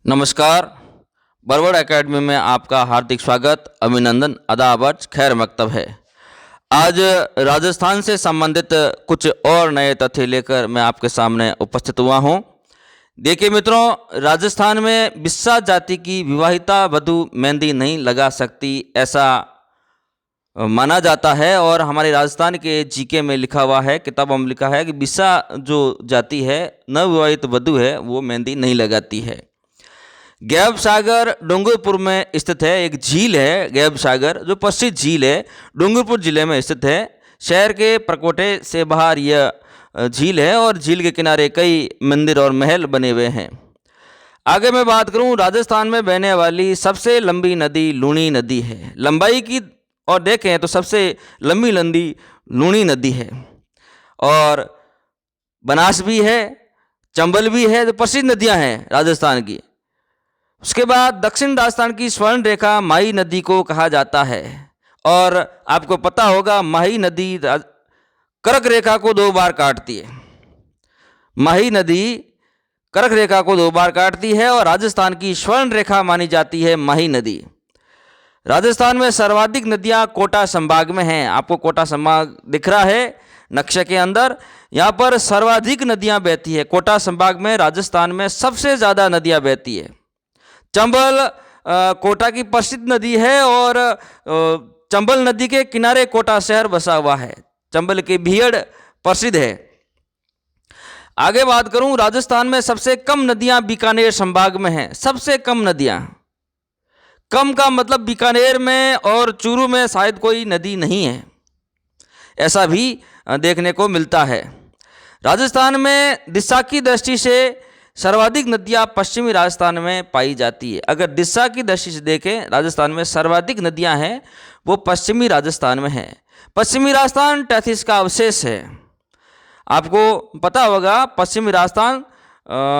नमस्कार। बरवड़ एकेडमी में आपका हार्दिक स्वागत, अभिनंदन, अदावत, खैर मकतब है। आज राजस्थान से संबंधित कुछ और नए तथ्य लेकर मैं आपके सामने उपस्थित हुआ हूं। देखिए मित्रों, राजस्थान में बिस्सा जाति की विवाहिता वधू मेहंदी नहीं लगा सकती, ऐसा माना जाता है। और हमारे राजस्थान के जीके में लिखा हुआ है, किताबों में लिखा है कि बिस्सा जो जाति है, नवविवाहित वधू है, वो मेहंदी नहीं लगाती है। गैब सागर डूंगरपुर में स्थित है, एक झील है गैब सागर, जो प्रसिद्ध झील है, डूंगरपुर जिले में स्थित है। शहर के परकोटे से बाहर यह झील है और झील के किनारे कई मंदिर और महल बने हुए हैं। आगे मैं बात करूं, राजस्थान में बहने वाली सबसे लंबी नदी लूणी नदी है। लंबाई की और देखें तो सबसे लंबी नदी लूणी नदी है, और बनास भी है, चंबल भी है, जो प्रसिद्ध नदियां हैं राजस्थान की। उसके बाद दक्षिण राजस्थान की स्वर्ण रेखा माही नदी को कहा जाता है। और आपको पता होगा, माही नदी कर्क रेखा को 2 बार काटती है। माही नदी कर्क रेखा को 2 बार काटती है और राजस्थान की स्वर्ण रेखा मानी जाती है माही नदी। राजस्थान में सर्वाधिक नदियां कोटा संभाग में हैं। आपको कोटा संभाग दिख रहा है नक्शे के अंदर, यहाँ पर सर्वाधिक नदियां बहती है। कोटा संभाग में राजस्थान में सबसे ज़्यादा नदियां बहती है। चंबल कोटा की प्रसिद्ध नदी है और चंबल नदी के किनारे कोटा शहर बसा हुआ है। चंबल की भीड़ प्रसिद्ध है। आगे बात करूं, राजस्थान में सबसे कम नदियां बीकानेर संभाग में हैं। सबसे कम नदियां, कम का मतलब बीकानेर में और चूरू में शायद कोई नदी नहीं है, ऐसा भी देखने को मिलता है। राजस्थान में दिशा की दृष्टि से सर्वाधिक नदियां पश्चिमी राजस्थान में पाई जाती है। अगर दिशा की दृष्टि से देखें, राजस्थान में सर्वाधिक नदियां हैं वो पश्चिमी राजस्थान में हैं। पश्चिमी राजस्थान टैथिस का अवशेष है। आपको पता होगा, पश्चिमी राजस्थान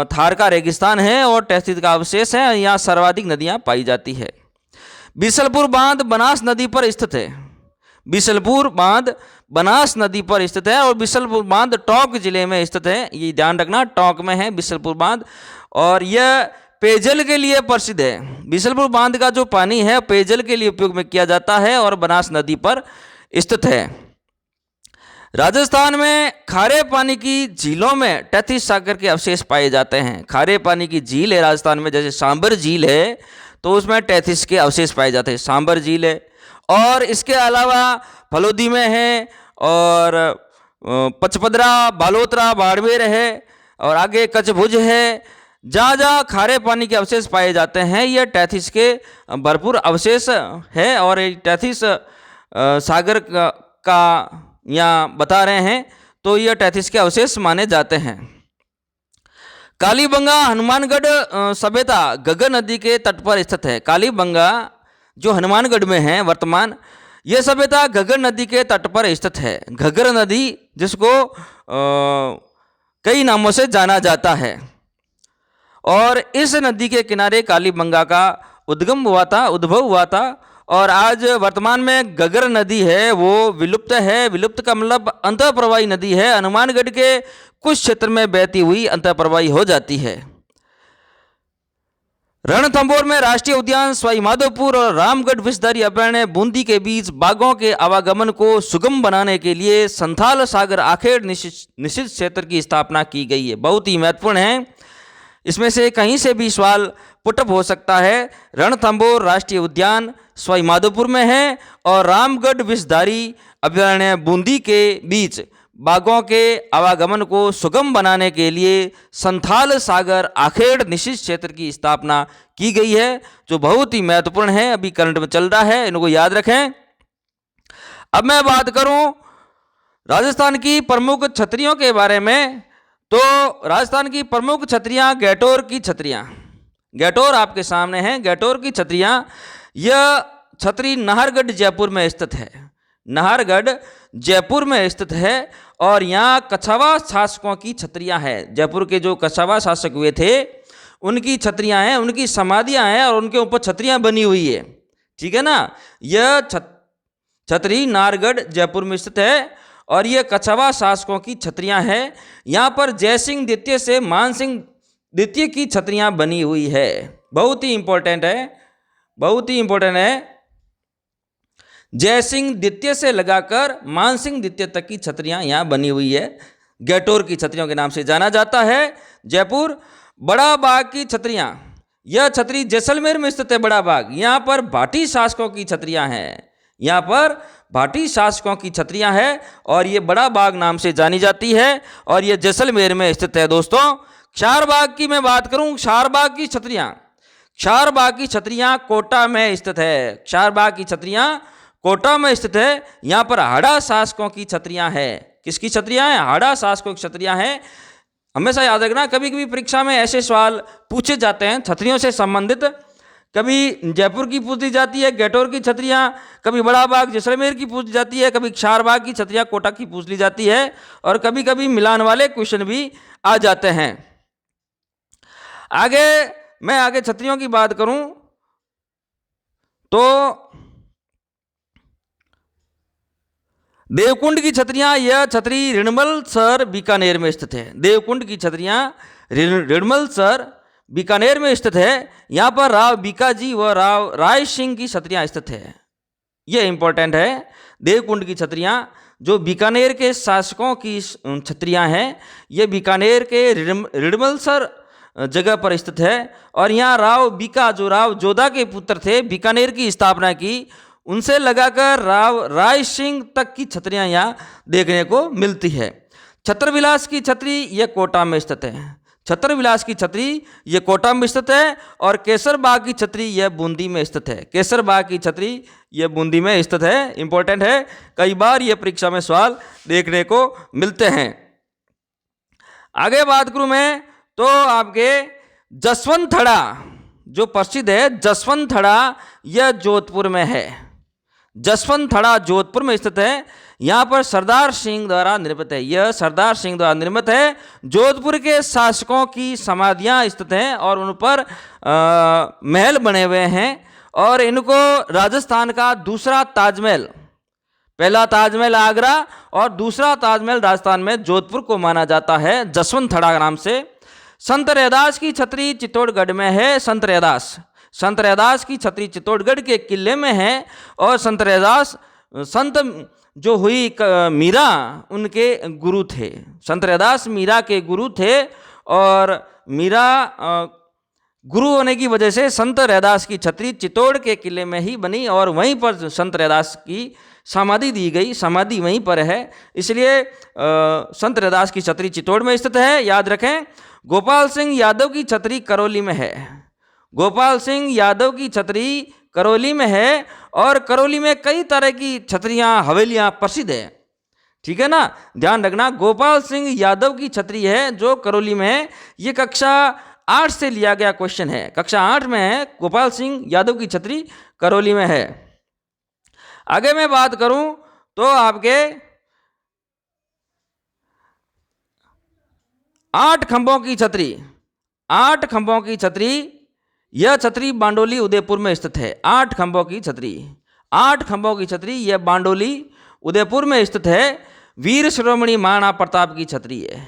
थार का रेगिस्तान है और टैथिस का अवशेष है, यहाँ सर्वाधिक नदियां पाई जाती है। बिसलपुर बांध बनास नदी पर स्थित है। बिसलपुर बांध बनास नदी पर स्थित है और बिसलपुर बांध टोंक जिले में स्थित है। ये ध्यान रखना, टोंक में है बिसलपुर बांध, और यह पेयजल के लिए प्रसिद्ध है। बिसलपुर बांध का जो पानी है पेयजल के लिए उपयोग में किया जाता है और बनास नदी पर स्थित है। राजस्थान में खारे पानी की झीलों में टैथिस सागर के अवशेष पाए जाते हैं। खारे पानी की झील है राजस्थान में, जैसे सांबर झील है तो उसमें टैथिस के अवशेष पाए जाते हैं। सांबर झील है, और इसके अलावा फलोदी में है, और पचपदरा, बालोतरा, बाड़मेर है, और आगे कचभुज है। जहाँ जहाँ खारे पानी के अवशेष पाए जाते हैं ये टैथिस के भरपूर अवशेष है। और ये टैथिस सागर का यहाँ बता रहे हैं, तो ये टैथिस के अवशेष माने जाते हैं। कालीबंगा हनुमानगढ़ सभ्यता घग्गर नदी के तट पर स्थित है। कालीबंगा जो हनुमानगढ़ में है वर्तमान, यह सभ्यता घग्गर नदी के तट पर स्थित है। घग्गर नदी जिसको कई नामों से जाना जाता है, और इस नदी के किनारे कालीबंगा का उद्भव हुआ था। और आज वर्तमान में घग्गर नदी है वो विलुप्त है। विलुप्त का मतलब अंतःप्रवाही नदी है। हनुमानगढ़ के कुछ क्षेत्र में बहती हुई अंतःप्रवाही हो जाती है। रणथंभौर में राष्ट्रीय उद्यान सवाईमाधोपुर और रामगढ़ विषधारी अभयारण्य बूंदी के बीच बाघों के आवागमन को सुगम बनाने के लिए संथाल सागर आखेड़ निषिद्ध क्षेत्र की स्थापना की गई है। बहुत ही महत्वपूर्ण है, इसमें से कहीं से भी सवाल पुटअप हो सकता है। रणथंभौर राष्ट्रीय उद्यान सवाईमाधोपुर में है और रामगढ़ विषधारी अभयारण्य बूंदी के बीच बाघों के आवागमन को सुगम बनाने के लिए संथाल सागर आखेड़ निषिद्ध क्षेत्र की स्थापना की गई है, जो बहुत ही महत्वपूर्ण है, अभी करंट में चल रहा है, इनको याद रखें। अब मैं बात करूं राजस्थान की प्रमुख छतरियों के बारे में, तो राजस्थान की प्रमुख छतरियां गैटोर की छतरियां। गैटोर आपके सामने हैं, गैटोर की छतरियां। यह छतरी नाहरगढ़ जयपुर में स्थित है। नाहरगढ़ जयपुर में स्थित है, और यहाँ कछावा शासकों की छतरियां हैं। जयपुर के जो कछावा शासक हुए थे उनकी छतरियां हैं, उनकी समाधियां हैं, और उनके ऊपर छतरियां बनी हुई है। ठीक है ना। यह छतरी नाहरगढ़ जयपुर में स्थित है, और यह कछावा शासकों की छतरियां हैं। यहाँ पर जयसिंह द्वितीय से मान सिंह द्वितीय की छतरियां बनी हुई है। बहुत ही इंपॉर्टेंट है, बहुत ही इंपॉर्टेंट है। जयसिंह द्वितीय से लगाकर मानसिंह द्वितीय तक की छतरियां यहां बनी हुई है। गैटोर की छतरियों के नाम से जाना जाता है। जयपुर बड़ा बाग की छतरियां, यह छतरी जैसलमेर में स्थित है। बड़ा बाग, यहाँ पर भाटी शासकों की छतरियां हैं, यहाँ पर भाटी शासकों की छतरियां हैं और ये बड़ा बाग नाम से जानी जाती है और ये जैसलमेर में स्थित है। दोस्तों क्षारबाग की मैं बात करूं, क्षारबाग की छतरियां, क्षारबाग की छतरियां कोटा में स्थित है। क्षारबाग की छतरियां कोटा में स्थित है। यहाँ पर हाड़ा शासकों की छतरियां हैं। किसकी छतरियां हैं? हाड़ा शासकों की छतरियां हैं। हमेशा याद रखना, कभी कभी परीक्षा में ऐसे सवाल पूछे जाते हैं छतरियों से संबंधित। कभी जयपुर की पूछ ली जाती है, गैटोर की छतरियां, कभी बड़ा बाग जैसलमेर की पूछ जाती है, कभी क्षारबाग की छतरियां कोटा की पूछ ली जाती है और कभी कभी मिलान वाले क्वेश्चन भी आ जाते हैं। आगे छतरियों की बात करूं तो देवकुंड की छतरियां, यह छतरी रिडमलसर बीकानेर में स्थित है। देवकुंड की छतरियां रिडमलसर बीकानेर में स्थित है। यहाँ पर राव बीकाजी व राव राय सिंह की छतरियां स्थित है। यह इंपॉर्टेंट है। देवकुंड की छतरियां जो बीकानेर के शासकों की छतरियां हैं, ये बीकानेर के रिडमलसर जगह पर स्थित है और यहाँ राव बीका जो राव जोधा के पुत्र थे, बीकानेर की स्थापना की, उनसे लगाकर राव राय सिंह तक की छतरियां यहाँ देखने को मिलती है। छत्रविलास की छतरी यह कोटा में स्थित है। छत्रविलास की छतरी यह कोटा में स्थित है और केसरबाग की छतरी यह बूंदी में स्थित है। केसरबाग की छतरी यह बूंदी में स्थित है। इंपॉर्टेंट है, कई बार यह परीक्षा में सवाल देखने को मिलते हैं। आगे बात करूं मैं तो आपके जसवंतथड़ा जो प्रसिद्ध है, जसवंतथड़ा यह जोधपुर में है। जसवंतथड़ा जोधपुर में स्थित है। यहाँ पर सरदार सिंह द्वारा निर्मित है। यह सरदार सिंह द्वारा निर्मित है। जोधपुर के शासकों की समाधियाँ स्थित हैं और उन पर महल बने हुए हैं और इनको राजस्थान का दूसरा ताजमहल, पहला ताजमहल आगरा और दूसरा ताजमहल राजस्थान में जोधपुर को माना जाता है, जसवंतथड़ा नाम से। संत रैदास की छतरी चित्तौड़गढ़ में है। संत रैदास की छतरी चित्तौड़गढ़ के किले में है और संत रैदास संत जो हुई मीरा उनके गुरु थे। संत रैदास मीरा के गुरु थे और मीरा गुरु होने की वजह से संत रैदास की छतरी चित्तौड़ के किले में ही बनी और वहीं पर संत रैदास की समाधि दी गई, समाधि वहीं पर है, इसलिए संत रैदास की छतरी चित्तौड़ में स्थित है। याद रखें, गोपाल सिंह यादव की छतरी करौली में है। गोपाल सिंह यादव की छतरी करौली में है और करौली में कई तरह की छतरियां, हवेलियां प्रसिद्ध है। ठीक है ना, ध्यान रखना। गोपाल सिंह यादव की छतरी है जो करौली में है। ये कक्षा 8 से लिया गया क्वेश्चन है, कक्षा 8 में है। गोपाल सिंह यादव की छतरी करौली में है। आगे मैं बात करूं तो आपके 8 खंभों की छतरी, 8 खंभों की छतरी, यह छतरी बांडोली उदयपुर में स्थित है। 8 खंभों की छतरी, 8 खंभों की छतरी यह बांडोली उदयपुर में स्थित है। वीर शिरोमणि महाराणा प्रताप की छतरी है।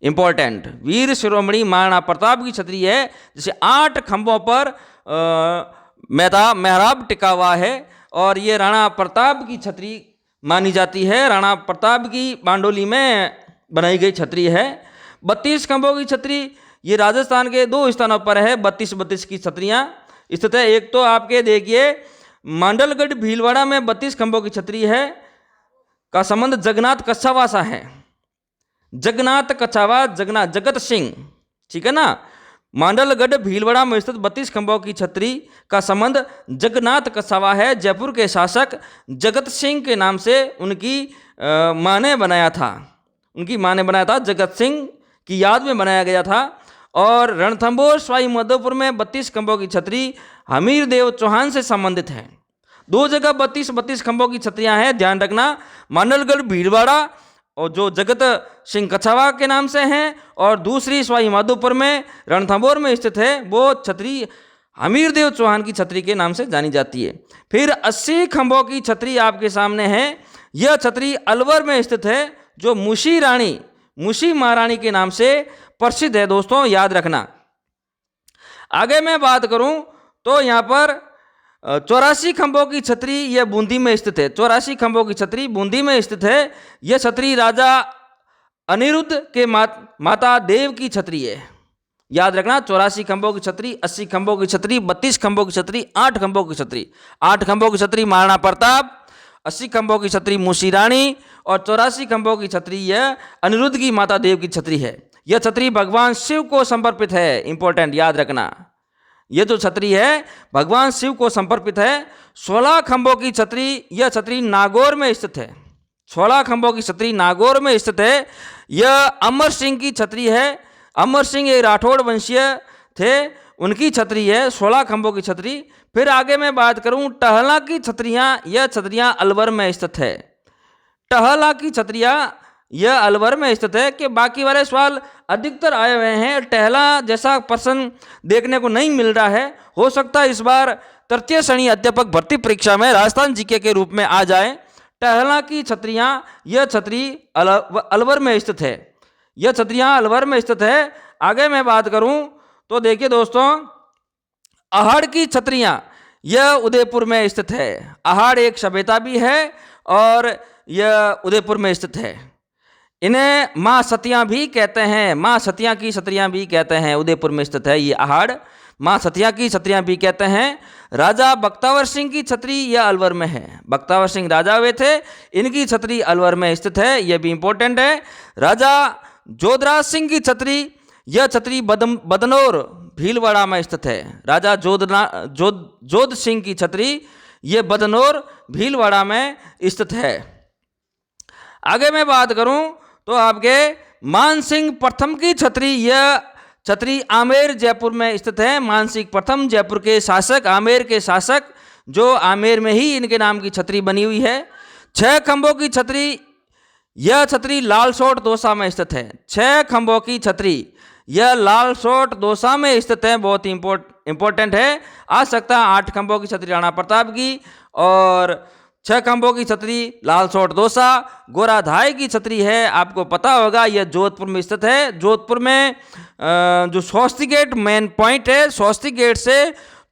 इंपॉर्टेंट, वीर शिरोमणि महाराणा प्रताप की छतरी है, जिसे 8 खंभों पर मेहराब टिका हुआ है और ये राणा प्रताप की छतरी मानी जाती है। राणा प्रताप की बांडोली में बनाई गई छतरी है। 32 खंभों की छतरी, ये राजस्थान के 2 स्थानों पर है। 32 की छतरियाँ स्थित है। एक तो आपके देखिए मांडलगढ़ भीलवाड़ा में 32 खंभों की छतरी है, का संबंध जगन्नाथ कच्छावा सा है। जगन्नाथ कच्छावा, जगत सिंह, ठीक है ना। मांडलगढ़ भीलवाड़ा में स्थित 32 खंभों की छतरी का संबंध जगन्नाथ कच्छावा है। जयपुर के शासक जगत सिंह के नाम से उनकी मां ने बनाया था। उनकी मां ने बनाया था, जगत सिंह की याद में बनाया गया था। और रणथंभौर सवाई माधोपुर में 32 खंभों की छतरी हमीर देव चौहान से संबंधित है। 2 जगह 32 खंभों की छतरियां हैं, ध्यान रखना। मांडलगढ़ भीलवाड़ा और जो जगत सिंह कच्छावा के नाम से हैं और दूसरी सवाई माधोपुर में रणथंभौर में स्थित है, वो छतरी हमीर देव चौहान की छतरी के नाम से जानी जाती है। फिर 80 खंभों की छतरी आपके सामने है। यह छतरी अलवर में स्थित है, जो मुशी महारानी के नाम से प्रसिद्ध है। दोस्तों याद रखना, आगे मैं बात करूं तो यहाँ पर 84 खंभों की छतरी यह बूंदी में स्थित है। 84 खंभों की छतरी बूंदी में स्थित है। यह छतरी राजा अनिरुद्ध के माता देव की छतरी है। याद रखना, 84 खंभों की छतरी, 80 खंभों की छतरी, 32 खंभों की छतरी, 8 खंभों की छतरी। 8 खंभों की छतरी महाराणा प्रताप, 80 खंभों की छतरी मुंशी रानी और 84 खंभों की छतरी यह अनिरुद्ध की माता देव की छतरी है। यह छतरी भगवान शिव को समर्पित है। इंपॉर्टेंट, याद रखना, यह जो छतरी है भगवान शिव को समर्पित है। 16 खंभों की छतरी, यह छतरी नागौर में स्थित है। 16 खंभों की छतरी नागौर में स्थित है। यह अमर सिंह की छतरी है। अमर सिंह एक राठौड़ वंशीय थे, उनकी छतरी है 16 खंभों की छतरी। फिर आगे मैं बात करूं टहला की छतरियां, यह छतरियां अलवर में स्थित है। टहला की छतरियां यह अलवर में स्थित है। कि बाकी वाले सवाल अधिकतर आए हुए हैं, टहला जैसा प्रश्न देखने को नहीं मिल रहा है। हो सकता है इस बार तृतीय श्रेणी अध्यापक भर्ती परीक्षा में राजस्थान जीके के रूप में आ जाए। टहला की छतरियां, यह छतरी अलवर में स्थित है। यह छतरियां अलवर में स्थित है। आगे मैं बात करूं तो देखिए दोस्तों, अहाड़ की छतरियां यह उदयपुर में स्थित है। अहाड़ एक सभ्यता भी है और यह उदयपुर में स्थित है। इन्हें माँ सतियां भी कहते हैं। माँ सतियां की छतरियां भी कहते हैं। उदयपुर में स्थित है ये अहाड़, माँ सतिया की छतरियां भी कहते हैं। राजा बख्तावर सिंह की छतरी यह अलवर में है। बख्तावर सिंह राजा हुए थे, इनकी छतरी अलवर में स्थित है, यह भी इंपॉर्टेंट है। राजा जोधराज सिंह की छतरी, यह छतरी बदनौर भीलवाड़ा में स्थित है। राजा जोध सिंह की छतरी यह बदनौर भीलवाड़ा में स्थित है। आगे मैं बात करूं तो आपके मान सिंह प्रथम की छतरी, यह छतरी आमेर जयपुर में स्थित है। मान सिंह प्रथम जयपुर के शासक, आमेर के शासक, जो आमेर में ही इनके नाम की छतरी बनी हुई है। 6 खंभों की छतरी, यह छतरी लालसोट दौसा में स्थित है। 6 खंभों की छतरी यह लालसोट दौसा में स्थित है। बहुत ही इंपॉर्टेंट है। आ सकता है 8 खंभों की छतरी राणा प्रताप की और 6 खंभों की छतरी लालसोट दौसा। गोराधाय की छतरी है, आपको पता होगा, यह जोधपुर में स्थित है। जोधपुर में जो स्वस्ति गेट मेन पॉइंट है, स्वस्ति गेट से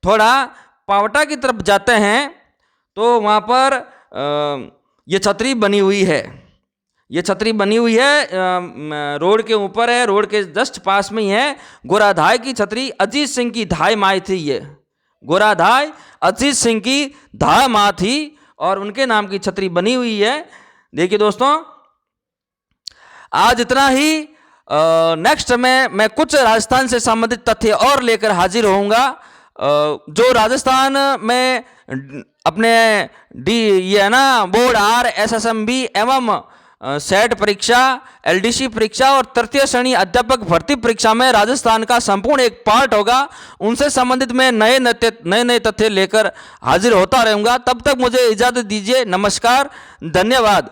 थोड़ा पावटा की तरफ जाते हैं तो वहाँ पर यह छतरी बनी हुई है। ये छतरी बनी हुई है, रोड के ऊपर है, रोड के जस्ट पास में ही है। गोराधाय की छतरी अजीत सिंह की धाय माँ थी। ये गोराधाय अजीत सिंह की धाय माँ थी और उनके नाम की छतरी बनी हुई है। देखिए दोस्तों, आज इतना ही। नेक्स्ट में मैं कुछ राजस्थान से संबंधित तथ्य और लेकर हाजिर होऊंगा। जो राजस्थान में अपने ये है ना, बोर्ड आर, SSMB एवं सेट परीक्षा, LDC परीक्षा और तृतीय श्रेणी अध्यापक भर्ती परीक्षा में राजस्थान का संपूर्ण एक पार्ट होगा। उनसे संबंधित मैं नए तथ्य लेकर हाजिर होता रहूंगा। तब तक मुझे इजाजत दीजिए। नमस्कार, धन्यवाद।